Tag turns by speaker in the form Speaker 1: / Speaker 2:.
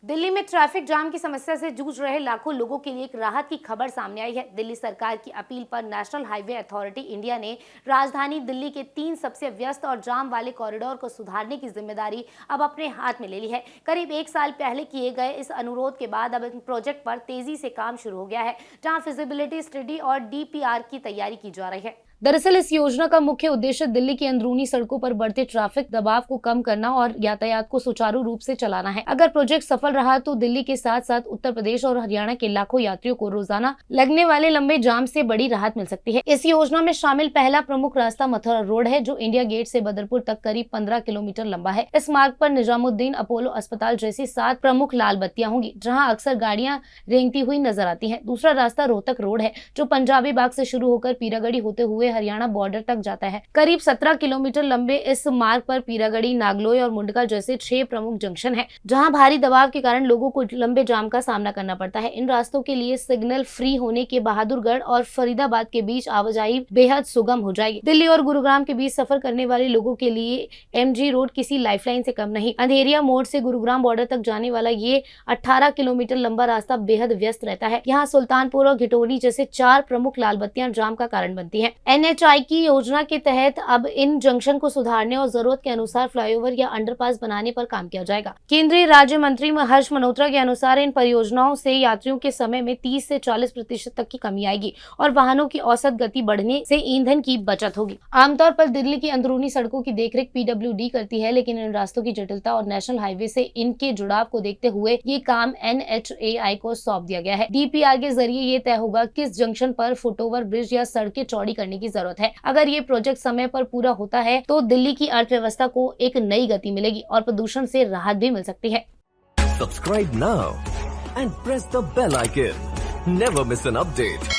Speaker 1: दिल्ली में traffic jam की समस्या से जूझ रहे लाखों लोगों के लिए एक राहत की खबर सामने आई है। दिल्ली सरकार की अपील पर नेशनल हाईवे अथॉरिटी इंडिया ने राजधानी दिल्ली के 3 सबसे व्यस्त और जाम वाले कॉरिडोर को सुधारने की जिम्मेदारी अब अपने हाथ में ले ली है। करीब 1 साल पहले किए गए इस अनुरोध के बाद अब इस प्रोजेक्ट पर तेजी से काम शुरू हो गया है, जहां फिजिबिलिटी स्टडी और DPR की तैयारी की जा रही है। दरअसल इस योजना का मुख्य उद्देश्य दिल्ली की अंदरूनी सड़कों पर बढ़ते ट्रैफिक दबाव को कम करना और यातायात को सुचारू रूप से चलाना है। अगर प्रोजेक्ट सफल रहा तो दिल्ली के साथ साथ उत्तर प्रदेश और हरियाणा के लाखों यात्रियों को रोजाना लगने वाले लंबे जाम से बड़ी राहत मिल सकती है। इस योजना में शामिल पहला प्रमुख रास्ता मथुरा रोड है, जो इंडिया गेट से बदरपुर तक करीब 15 किलोमीटर लंबा है। इस मार्ग पर निजामुद्दीन, अपोलो अस्पताल जैसी 7 प्रमुख लाल बत्तियां होंगी, जहाँ अक्सर गाड़ियां रेंगती हुई नजर आती है। दूसरा रास्ता रोहतक रोड है, जो पंजाबी बाग से शुरू होकर पीरागढ़ी होते हुए हरियाणा बॉर्डर तक जाता है। करीब 17 किलोमीटर लंबे इस मार्ग पर पीरागढ़ी, नागलोई और मुंडका जैसे 6 प्रमुख जंक्शन हैं, जहां भारी दबाव के कारण लोगों को लंबे जाम का सामना करना पड़ता है। इन रास्तों के लिए सिग्नल फ्री होने के बहादुरगढ़ और फरीदाबाद के बीच आवाजाही बेहद सुगम हो जाएगी। दिल्ली और गुरुग्राम के बीच सफर करने वाले लोगों के लिए MG रोड किसी लाइफलाइन से कम नहीं। अंधेरिया मोड़ से गुरुग्राम बॉर्डर तक जाने वाला ये 18 किलोमीटर लंबा रास्ता बेहद व्यस्त रहता है। यहाँ सुल्तानपुर और घिटोली जैसे 4 प्रमुख लाल बत्तियां जाम का कारण बनती है। NHI की योजना के तहत अब इन जंक्शन को सुधारने और जरूरत के अनुसार फ्लाईओवर या अंडरपास बनाने पर काम किया जाएगा। केंद्रीय राज्य मंत्री हर्ष मल्होत्रा के अनुसार इन परियोजनाओं से यात्रियों के समय में 30 से 40% तक की कमी आएगी और वाहनों की औसत गति बढ़ने से ईंधन की बचत होगी। आमतौर पर दिल्ली की अंदरूनी सड़कों की देखरेख PWD करती है, लेकिन इन रास्तों की जटिलता और नेशनल हाईवे से इनके जुड़ाव को देखते हुए ये काम NHAI को सौंप दिया गया है। DPR के जरिए ये तय होगा किस जंक्शन पर फुटओवर ब्रिज या सड़कें चौड़ी करने की जरूरत है। अगर ये प्रोजेक्ट समय पर पूरा होता है तो दिल्ली की अर्थव्यवस्था को एक नई गति मिलेगी और प्रदूषण से राहत भी मिल सकती है।
Speaker 2: Subscribe now and press the bell icon. Never miss an update.